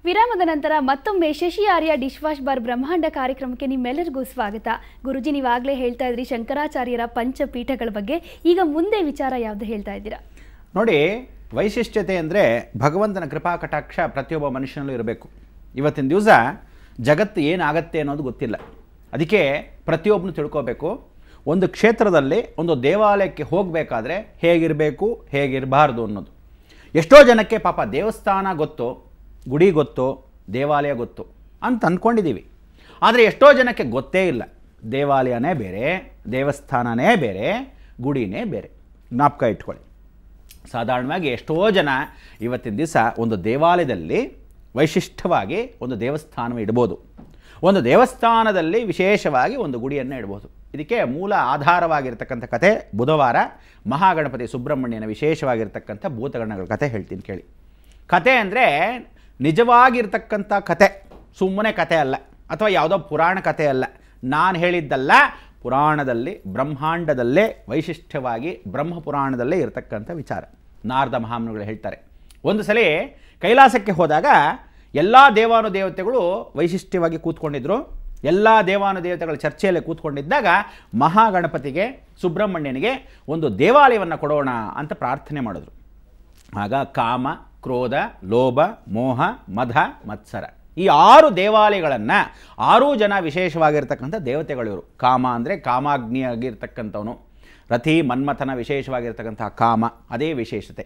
ವಿರಾಮದ ನಂತರ ಮತ್ತೊಮ್ಮೆ ಶಶಿ ಆರ್ಯ ಡಿಶ್ ವಾಶ್ ಬಾರ್ ಬ್ರಹ್ಮಾಂಡ ಕಾರ್ಯಕ್ರಮಕ್ಕೆ ನಿಮ್ಮೆಲ್ಲರಿಗೂ ಸ್ವಾಗತ. ಗುರುಜಿ, ನೀವಾಗಲೇ ಹೇಳ್ತಾ ಇದ್ರಿ ಶಂಕರಾಚಾರ್ಯರ ಪಂಚಪೀಠಗಳ ಬಗ್ಗೆ. ಈಗ ಮುಂದೆ ವಿಚಾರ ಯಾವುದು ಹೇಳ್ತಾ ಇದ್ದೀರಾ? ನೋಡಿ, ವೈಶಿಷ್ಟ್ಯತೆ ಅಂದರೆ ಭಗವಂತನ ಕೃಪಾ ಕಟಾಕ್ಷ ಪ್ರತಿಯೊಬ್ಬ ಮನುಷ್ಯನಲ್ಲೂ ಇರಬೇಕು. ಇವತ್ತಿನ ದಿವಸ ಜಗತ್ತು ಏನಾಗತ್ತೆ ಅನ್ನೋದು ಗೊತ್ತಿಲ್ಲ. ಅದಕ್ಕೆ ಪ್ರತಿಯೊಬ್ಬನು ತಿಳ್ಕೋಬೇಕು. ಒಂದು ಕ್ಷೇತ್ರದಲ್ಲಿ ಒಂದು ದೇವಾಲಯಕ್ಕೆ ಹೋಗಬೇಕಾದ್ರೆ ಹೇಗಿರಬೇಕು, ಹೇಗಿರಬಾರ್ದು ಅನ್ನೋದು. ಎಷ್ಟೋ ಜನಕ್ಕೆ ಪಾಪ ದೇವಸ್ಥಾನ ಗೊತ್ತು, ಗುಡಿ ಗೊತ್ತು, ದೇವಾಲಯ ಗೊತ್ತು ಅಂತ ಅಂದ್ಕೊಂಡಿದ್ದೀವಿ. ಆದರೆ ಎಷ್ಟೋ ಜನಕ್ಕೆ ಗೊತ್ತೇ ಇಲ್ಲ. ದೇವಾಲಯನೇ ಬೇರೆ, ದೇವಸ್ಥಾನನೇ ಬೇರೆ, ಗುಡಿನೇ ಬೇರೆ. ಜ್ಞಾಪಕ ಇಟ್ಕೊಳ್ಳಿ. ಸಾಧಾರಣವಾಗಿ ಎಷ್ಟೋ ಜನ ಇವತ್ತಿನ ದಿವಸ ಒಂದು ದೇವಾಲಯದಲ್ಲಿ ವೈಶಿಷ್ಟ್ಯವಾಗಿ ಒಂದು ದೇವಸ್ಥಾನ ಇಡ್ಬೋದು, ಒಂದು ದೇವಸ್ಥಾನದಲ್ಲಿ ವಿಶೇಷವಾಗಿ ಒಂದು ಗುಡಿಯನ್ನು ಇಡ್ಬೋದು. ಇದಕ್ಕೆ ಮೂಲ ಆಧಾರವಾಗಿರ್ತಕ್ಕಂಥ ಕಥೆ ಬುಧವಾರ ಮಹಾಗಣಪತಿ ಸುಬ್ರಹ್ಮಣ್ಯನ ವಿಶೇಷವಾಗಿರ್ತಕ್ಕಂಥ ಭೂತಗಣಗಳ ಕಥೆ ಹೇಳ್ತೀನಿ ಕೇಳಿ. ಕಥೆ ಅಂದರೆ ನಿಜವಾಗಿರ್ತಕ್ಕಂಥ ಕಥೆ, ಸುಮ್ಮನೆ ಕಥೆ ಅಲ್ಲ, ಅಥವಾ ಯಾವುದೋ ಪುರಾಣ ಕಥೆ ಅಲ್ಲ. ನಾನು ಹೇಳಿದ್ದಲ್ಲ, ಪುರಾಣದಲ್ಲಿ ಬ್ರಹ್ಮಾಂಡದಲ್ಲೇ ವೈಶಿಷ್ಟ್ಯವಾಗಿ ಬ್ರಹ್ಮಪುರಾಣದಲ್ಲೇ ಇರತಕ್ಕಂಥ ವಿಚಾರ. ನಾರದ ಮಹಾಮುನಿಗಳು ಹೇಳ್ತಾರೆ, ಒಂದು ಸಲ ಕೈಲಾಸಕ್ಕೆ ಹೋದಾಗ ಎಲ್ಲ ದೇವಾನುದೇವತೆಗಳು ವೈಶಿಷ್ಟ್ಯವಾಗಿ ಕೂತ್ಕೊಂಡಿದ್ರು. ಎಲ್ಲ ದೇವಾನುದೇವತೆಗಳ ಚರ್ಚೆಯಲ್ಲೇ ಕೂತ್ಕೊಂಡಿದ್ದಾಗ ಮಹಾಗಣಪತಿಗೆ ಸುಬ್ರಹ್ಮಣ್ಯನಿಗೆ ಒಂದು ದೇವಾಲಯವನ್ನು ಕೊಡೋಣ ಅಂತ ಪ್ರಾರ್ಥನೆ ಮಾಡಿದ್ರು. ಆಗ ಕಾಮ, ಕ್ರೋಧ, ಲೋಭ, ಮೋಹ, ಮದ, ಮತ್ಸರ ಈ 6 ದೇವಾಲಯಗಳನ್ನು 6 ಜನ ವಿಶೇಷವಾಗಿರ್ತಕ್ಕಂಥ ದೇವತೆಗಳಿವರು. ಕಾಮ ಅಂದರೆ ಕಾಮಾಗ್ನಿಯಾಗಿರ್ತಕ್ಕಂಥವನು, ರಥಿ ಮನ್ಮಥನ ವಿಶೇಷವಾಗಿರ್ತಕ್ಕಂಥ ಕಾಮ, ಅದೇ ವಿಶೇಷತೆ.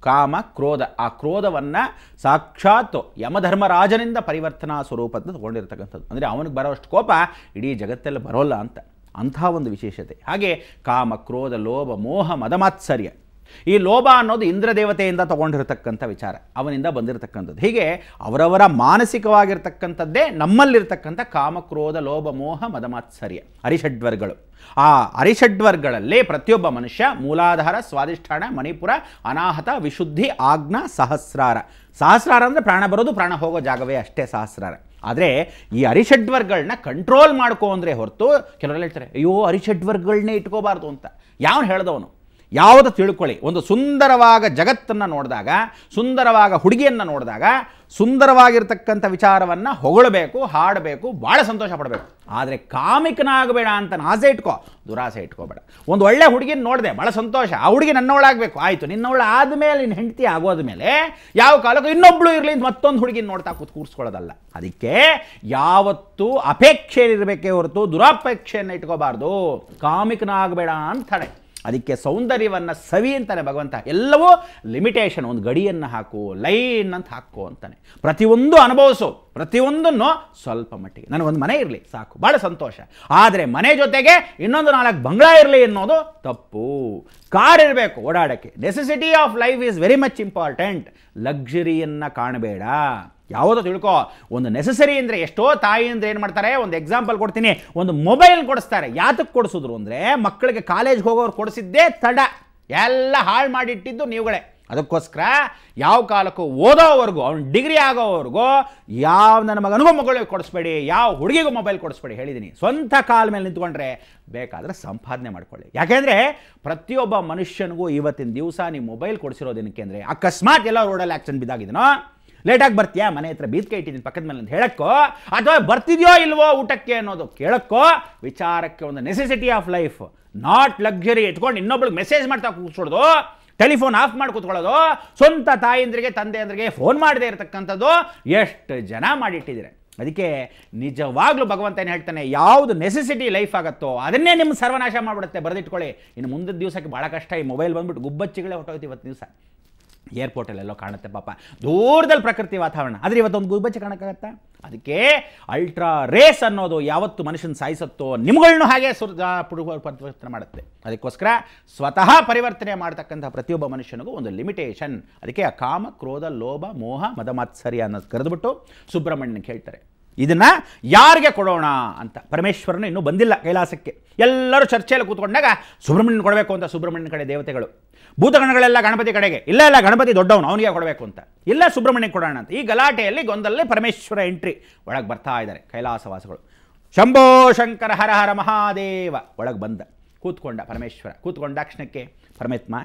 ಕಾಮ, ಕ್ರೋಧ, ಆ ಕ್ರೋಧವನ್ನು ಸಾಕ್ಷಾತ್ ಯಮಧರ್ಮರಾಜನಿಂದ ಪರಿವರ್ತನಾ ಸ್ವರೂಪದ ತಗೊಂಡಿರ್ತಕ್ಕಂಥದ್ದು. ಅಂದರೆ ಅವನಿಗೆ ಬರೋಷ್ಟು ಕೋಪ ಇಡೀ ಜಗತ್ತೆಲ್ಲ ಬರೋಲ್ಲ ಅಂತ, ಅಂಥ ಒಂದು ವಿಶೇಷತೆ. ಹಾಗೆ ಕಾಮ, ಕ್ರೋಧ, ಲೋಭ, ಮೋಹ, ಮದಮಾತ್ಸರ್ಯ, ಈ ಲೋಭ ಅನ್ನೋದು ಇಂದ್ರ ದೇವತೆಯಿಂದ ತಗೊಂಡಿರತಕ್ಕಂಥ ವಿಚಾರ, ಅವನಿಂದ ಬಂದಿರತಕ್ಕಂಥದ್ದು. ಹೀಗೆ ಅವರವರ ಮಾನಸಿಕವಾಗಿರ್ತಕ್ಕಂಥದ್ದೇ ನಮ್ಮಲ್ಲಿರ್ತಕ್ಕಂಥ ಕಾಮ, ಕ್ರೋಧ, ಲೋಭ, ಮೋಹ, ಮದಮಾತ್ಸರ್ಯ ಅರಿಷಡ್ವರ್ಗಗಳು. ಆ ಅರಿಷಡ್ವರ್ಗಗಳಲ್ಲಿ ಪ್ರತಿಯೊಬ್ಬ ಮನುಷ್ಯ ಮೂಲಾಧಾರ, ಸ್ವಾಧಿಷ್ಠಾನ, ಮಣಿಪುರ, ಅನಾಹತ, ವಿಶುದ್ಧಿ, ಆಜ್ಞಾ, ಸಹಸ್ರಾರ. ಸಹಸ್ರಾರ ಅಂದರೆ ಪ್ರಾಣ ಬರೋದು ಪ್ರಾಣ ಹೋಗೋ ಜಾಗವೇ ಅಷ್ಟೇ ಸಹಸ್ರಾರ. ಆದರೆ ಈ ಅರಿಷಡ್ವರ್ಗಗಳನ್ನ ಕಂಟ್ರೋಲ್ ಮಾಡ್ಕೋ ಅಂದರೆ ಹೊರತು ಕೆಲವರೆಲ್ಲ ಹೇಳ್ತಾರೆ, ಅಯ್ಯೋ ಅರಿಷಡ್ವರ್ಗಗಳನ್ನೇ ಇಟ್ಕೋಬಾರ್ದು ಅಂತ. ಯಾವನು ಹೇಳ್ದವನು? ಯಾವುದು ತಿಳ್ಕೊಳ್ಳಿ. ಒಂದು ಸುಂದರವಾದ ಜಗತ್ತನ್ನು ನೋಡಿದಾಗ, ಸುಂದರವಾದ ಹುಡುಗಿಯನ್ನು ನೋಡಿದಾಗ, ಸುಂದರವಾಗಿರ್ತಕ್ಕಂಥ ವಿಚಾರವನ್ನು ಹೊಗಳಬೇಕು, ಹಾಡಬೇಕು, ಭಾಳ ಸಂತೋಷ ಪಡಬೇಕು. ಆದರೆ ಕಾಮಿಕನಾಗಬೇಡ ಅಂತ ಆಸೆ ಇಟ್ಕೋ, ದುರಾಸೆ ಇಟ್ಕೋಬೇಡ. ಒಂದು ಒಳ್ಳೆ ಹುಡುಗಿನ ನೋಡಿದೆ, ಭಾಳ ಸಂತೋಷ, ಆ ಹುಡುಗಿ ನನ್ನವಳಾಗಬೇಕು, ಆಯಿತು. ನಿನ್ನವಳು ಆದಮೇಲೆ ನಿನ್ನ ಹೆಂಡತಿ ಆಗೋದ್ಮೇಲೆ ಯಾವ ಕಾಲಕ್ಕೂ ಇನ್ನೊಬ್ಬಳು ಇರಲಿ ಮತ್ತೊಂದು ಹುಡುಗಿನ ನೋಡ್ತಾ ಕೂರಿಸ್ಕೊಳ್ಳೋದಲ್ಲ. ಅದಕ್ಕೆ ಯಾವತ್ತೂ ಅಪೇಕ್ಷೆ ಇರಬೇಕೇ ಹೊರತು ದುರಾಪೇಕ್ಷೆಯನ್ನು ಇಟ್ಕೋಬಾರ್ದು. ಕಾಮಿಕನಾಗಬೇಡ ಅಂತಾಳೆ. ಅದಕ್ಕೆ ಸೌಂದರ್ಯವನ್ನು ಸವಿ ಅಂತಾನೆ ಭಗವಂತ. ಎಲ್ಲವೂ ಲಿಮಿಟೇಷನ್, ಒಂದು ಗಡಿಯನ್ನು ಹಾಕು, ಲೈನ್ ಅಂತ ಹಾಕು ಅಂತಾನೆ. ಪ್ರತಿಯೊಂದು ಅನುಭವಿಸು, ಪ್ರತಿಯೊಂದನ್ನು ಸ್ವಲ್ಪ ಮಟ್ಟಿಗೆ. ನನಗೊಂದು ಮನೆ ಇರಲಿ ಸಾಕು, ಭಾಳ ಸಂತೋಷ. ಆದರೆ ಮನೆ ಜೊತೆಗೆ ಇನ್ನೊಂದು 4 ಬಂಗ್ಲಾ ಇರಲಿ ಅನ್ನೋದು ತಪ್ಪು. ಕಾರ್ ಇರಬೇಕು ಓಡಾಡೋಕ್ಕೆ. Necessity of life is very much important. ಲಕ್ಸುರಿಯನ್ನು ಕಾಣಬೇಡ. ಯಾವುದೋ ತಿಳ್ಕೊ, ಒಂದು ನೆಸೆಸರಿ ಅಂದರೆ ಎಷ್ಟೋ ತಾಯಿ ಅಂದರೆ ಏನು ಮಾಡ್ತಾರೆ, ಒಂದು ಎಕ್ಸಾಂಪಲ್ ಕೊಡ್ತೀನಿ, ಒಂದು ಮೊಬೈಲ್ ಕೊಡಿಸ್ತಾರೆ. ಯಾತಕ್ಕೆ ಕೊಡಿಸಿದ್ರು ಅಂದರೆ ಮಕ್ಕಳಿಗೆ ಕಾಲೇಜ್ಗೆ ಹೋಗೋರು ಕೊಡಿಸಿದ್ದೇ ತಡ, ಎಲ್ಲ ಹಾಳು ಮಾಡಿಟ್ಟಿದ್ದು ನೀವುಗಳೇ. ಅದಕ್ಕೋಸ್ಕರ ಯಾವ ಕಾಲಕ್ಕೂ ಓದೋವರೆಗೂ, ಅವ್ನು ಡಿಗ್ರಿ ಆಗೋವರೆಗೂ ಯಾವ ನನ್ನ ಮಗನಿಗೂ ಮಗಳಿಗೆ ಕೊಡಿಸ್ಬೇಡಿ, ಯಾವ ಹುಡುಗಿಗೂ ಮೊಬೈಲ್ ಕೊಡಿಸ್ಬೇಡಿ ಹೇಳಿದ್ದೀನಿ. ಸ್ವಂತ ಕಾಲ ಮೇಲೆ ನಿಂತ್ಕೊಂಡ್ರೆ ಬೇಕಾದರೆ ಸಂಪಾದನೆ ಮಾಡ್ಕೊಳ್ಳಿ. ಯಾಕೆಂದರೆ ಪ್ರತಿಯೊಬ್ಬ ಮನುಷ್ಯನಿಗೂ ಇವತ್ತಿನ ದಿವಸ ನೀವು ಮೊಬೈಲ್ ಕೊಡಿಸಿರೋದೇನಕ್ಕೆ ಅಂದರೆ, ಅಕಸ್ಮಾತ್ ಎಲ್ಲ ರೋಡಲ್ಲಿ ಆಕ್ಸಿಡೆಂಟ್ ಬಿದ್ದಾಗಿದ್ದೀನೋ, ಲೇಟಾಗಿ ಬರ್ತೀಯಾ, ಮನೆ ಹತ್ರ ಬೀದ್ಕೆ ಇಟ್ಟಿದ್ದೀನಿ ಪಕ್ಕದ ಮೇಲೆ ಅಂತ ಹೇಳಕ್ಕೋ, ಅಥವಾ ಬರ್ತಿದ್ಯೋ ಇಲ್ವೋ ಊಟಕ್ಕೆ ಅನ್ನೋದು ಕೇಳಕ್ಕೋ, ವಿಚಾರಕ್ಕೆ ಒಂದು necessity of life, not luxury. ಇಟ್ಕೊಂಡು ಇನ್ನೊಬ್ಳಿಗೆ ಮೆಸೇಜ್ ಮಾಡ್ತಾ ಕೂತ್ಕೊಳ್ಳೋದು, ಟೆಲಿಫೋನ್ ಆಫ್ ಮಾಡಿ ಕೂತ್ಕೊಳ್ಳೋದು, ಸ್ವಂತ ತಾಯಿಂದ್ರಿಗೆ ತಂದೆಯಂದ್ರಿಗೆ ಫೋನ್ ಮಾಡದೇ ಇರತಕ್ಕಂಥದ್ದು ಎಷ್ಟು ಜನ ಮಾಡಿಟ್ಟಿದ್ದೀರಿ. ಅದಕ್ಕೆ ನಿಜವಾಗ್ಲೂ ಭಗವಂತ ಏನು ಹೇಳ್ತಾನೆ, ಯಾವುದು ನೆಸೆಸಿಟಿ ಲೈಫ್ ಆಗುತ್ತೋ ಅದನ್ನೇ ನಿಮ್ಮ ಸರ್ವನಾಶ ಮಾಡಿಬಿಡುತ್ತೆ. ಬರೆದಿಟ್ಕೊಳ್ಳಿ. ಇನ್ನು ಮುಂದಿನ ದಿವಸಕ್ಕೆ ಭಾಳ ಕಷ್ಟ. ಈ ಮೊಬೈಲ್ ಬಂದುಬಿಟ್ಟು ಗುಬ್ಬಚ್ಚಿಗಳೇ ಹೊಟ್ಟೋಯ್ತು ಇವತ್ತು ದಿವಸ. ಏರ್ಪೋರ್ಟಲ್ಲೆಲ್ಲೋ ಕಾಣುತ್ತೆ ಪಾಪ, ದೂರದಲ್ಲಿ ಪ್ರಕೃತಿ ವಾತಾವರಣ. ಆದರೆ ಇವತ್ತೊಂದು ಗುಬ್ಬಚ್ಚಿ ಕಾಣಕ್ಕಾಗತ್ತಾ? ಅದಕ್ಕೆ ಅಲ್ಟ್ರಾ ರೇಸ್ ಅನ್ನೋದು ಯಾವತ್ತು ಮನುಷ್ಯನ ಸಾಯಿಸುತ್ತೋ ನಿಮ್ಗಳನ್ನೂ ಹಾಗೆ ಪರಿವರ್ತನೆ ಮಾಡುತ್ತೆ. ಅದಕ್ಕೋಸ್ಕರ ಸ್ವತಃ ಪರಿವರ್ತನೆ ಮಾಡ್ತಕ್ಕಂಥ ಪ್ರತಿಯೊಬ್ಬ ಮನುಷ್ಯನಿಗೂ ಒಂದು ಲಿಮಿಟೇಷನ್. ಅದಕ್ಕೆ ಆ ಕಾಮ, ಕ್ರೋಧ, ಲೋಭ, ಮೋಹ, ಮದಮಾತ್ಸರ್ಯ ಅನ್ನೋದು ಕರೆದುಬಿಟ್ಟು ಸುಬ್ರಹ್ಮಣ್ಯನಿಗೆ ಹೇಳ್ತಾರೆ, ಇದನ್ನು ಯಾರಿಗೆ ಕೊಡೋಣ ಅಂತ. ಪರಮೇಶ್ವರನು ಇನ್ನೂ ಬಂದಿಲ್ಲ ಕೈಲಾಸಕ್ಕೆ. ಎಲ್ಲರೂ ಚರ್ಚೆಯಲ್ಲಿ ಕೂತ್ಕೊಂಡಾಗ ಸುಬ್ರಹ್ಮಣ್ಯನ ಕೊಡಬೇಕು ಅಂತ ಸುಬ್ರಹ್ಮಣ್ಯನ ಕಡೆ ದೇವತೆಗಳು, ಭೂತಗಣಗಳೆಲ್ಲ ಗಣಪತಿ ಕಡೆಗೆ, ಇಲ್ಲ ಗಣಪತಿ ದೊಡ್ಡವನು, ಅವನಿಗೆ ಕೊಡಬೇಕು ಅಂತ, ಇಲ್ಲ ಸುಬ್ರಹ್ಮಣ್ಯಕ್ಕೆ ಕೊಡೋಣ ಅಂತ. ಈ ಗಲಾಟೆಯಲ್ಲಿ ಗೊಂದಲಲ್ಲಿ ಪರಮೇಶ್ವರ ಎಂಟ್ರಿ. ಒಳಗೆ ಬರ್ತಾ ಇದ್ದಾರೆ ಕೈಲಾಸವಾಸಗಳು. ಶಂಭೋ ಶಂಕರ ಹರ ಹರ ಮಹಾದೇವ. ಒಳಗೆ ಬಂದ ಕೂತ್ಕೊಂಡ ಪರಮೇಶ್ವರ. ಕೂತ್ಕೊಂಡಾಕ್ಷಣಕ್ಕೆ ಪರಮಾತ್ಮ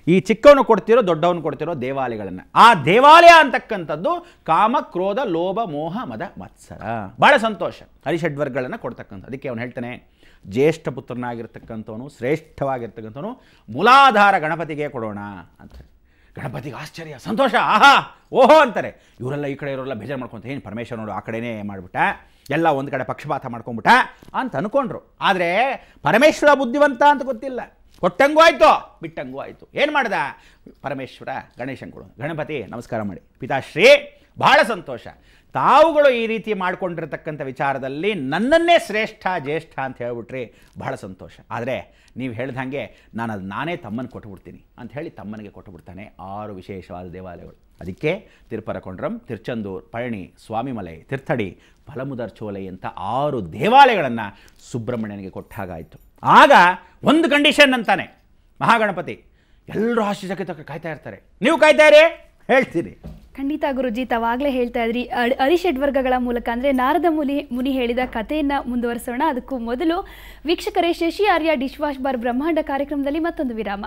ಈ ಚಿಕ್ಕವನು ಕೊಡ್ತಿರೋ ದೊಡ್ಡವನು ಕೊಡ್ತಿರೋ ದೇವಾಲಯಗಳನ್ನು, ಆ ದೇವಾಲಯ ಅಂತಕ್ಕಂಥದ್ದು ಕಾಮ ಕ್ರೋಧ ಲೋಭ ಮೋಹ ಮದ ಮತ್ಸರ. ಭಾಳ ಸಂತೋಷ. ಹರಿಷಡ್ವರ್ಗಗಳನ್ನು ಕೊಡ್ತಕ್ಕಂಥ. ಅದಕ್ಕೆ ಅವನು ಹೇಳ್ತಾನೆ, ಜ್ಯೇಷ್ಠ ಪುತ್ರನಾಗಿರ್ತಕ್ಕಂಥವನು, ಶ್ರೇಷ್ಠವಾಗಿರ್ತಕ್ಕಂಥವನು ಮೂಲಾಧಾರ ಗಣಪತಿಗೆ ಕೊಡೋಣ ಅಂತಾರೆ. ಗಣಪತಿಗೆ ಆಶ್ಚರ್ಯ, ಸಂತೋಷ, ಆಹಾ ಓಹೋ ಅಂತಾರೆ. ಇವರೆಲ್ಲ ಈ ಕಡೆ ಇವರೆಲ್ಲ ಬೇಜಾರು ಮಾಡ್ಕೊತ, ಏನು ಪರಮೇಶ್ವರ ನೋಡು ಆ ಕಡೆನೇ ಮಾಡಿಬಿಟ್ಟ, ಎಲ್ಲ ಒಂದು ಕಡೆ ಪಕ್ಷಪಾತ ಮಾಡ್ಕೊಂಬಿಟ್ಟ ಅಂತ ಅಂದ್ಕೊಂಡ್ರು. ಆದರೆ ಪರಮೇಶ್ವರ ಬುದ್ಧಿವಂತ ಅಂತ ಗೊತ್ತಿಲ್ಲ. ಕೊಟ್ಟಂಗೂ ಆಯಿತು, ಬಿಟ್ಟಂಗೂ ಆಯಿತು. ಏನು ಮಾಡ್ದ ಪರಮೇಶ್ವರ? ಗಣೇಶಂಗಳು, ಗಣಪತಿ ನಮಸ್ಕಾರ ಮಾಡಿ, ಪಿತಾಶ್ರೀ ಬಹಳ ಸಂತೋಷ, ತಾವುಗಳು ಈ ರೀತಿ ಮಾಡಿಕೊಂಡಿರ್ತಕ್ಕಂಥ ವಿಚಾರದಲ್ಲಿ ನನ್ನನ್ನೇ ಶ್ರೇಷ್ಠ ಜ್ಯೇಷ್ಠ ಅಂತ ಹೇಳ್ಬಿಟ್ರಿ, ಬಹಳ ಸಂತೋಷ. ಆದರೆ ನೀವು ಹೇಳ್ದಂಗೆ ನಾನು ಅದು ನಾನೇ ತಮ್ಮನ್ನು ಕೊಟ್ಟುಬಿಡ್ತೀನಿ ಅಂತ ಹೇಳಿ ತಮ್ಮನಿಗೆ ಕೊಟ್ಟುಬಿಡ್ತಾನೆ 6 ವಿಶೇಷವಾದ ದೇವಾಲಯಗಳು. ಅದಕ್ಕೆ ತಿರುಪರಕೊಂಡ್ರಂ, ತಿರುಚಂದೂರ್, ಪಳನಿ, ಸ್ವಾಮಿಮಲೈ, ತಿರ್ಥಡಿ, ಫಲಮುದರ್ ಚೋಲೈ ಅಂತ 6 ದೇವಾಲಯಗಳನ್ನು ಸುಬ್ರಹ್ಮಣ್ಯನಿಗೆ ಕೊಟ್ಟ ಹಾಗಾಯಿತು. ಆಗ ಒಂದು ಕಂಡೀಷನ್ ಅಂತಾನೆ ಮಹಾಗಣಪತಿ. ಎಲ್ಲರೂ ಆಶ್ಚರ್ಯಚಕಿತ ಕಾಯ್ತಾ ಇರ್ತಾರೆ. ನೀವು ಕಾಯ್ತಾ ಇರಿ, ಹೇಳ್ತೀರಿ. ಖಂಡಿತ ಗುರುಜಿ, ತಾವಾಗಲೇ ಹೇಳ್ತಾ ಇದ್ರಿ ಹರಿಷಡ್ವರ್ಗಗಳ ಮೂಲಕ ಅಂದರೆ ನಾರದ ಮುನಿ ಹೇಳಿದ ಕಥೆಯನ್ನು ಮುಂದುವರಿಸೋಣ. ಅದಕ್ಕೂ ಮೊದಲು ವೀಕ್ಷಕರೇ, ಶಶಿ ಆರ್ಯ ಡಿಶ್ ವಾಶ್ ಬಾರ್ ಬ್ರಹ್ಮಾಂಡ ಕಾರ್ಯಕ್ರಮದಲ್ಲಿ ಮತ್ತೊಂದು ವಿರಾಮ.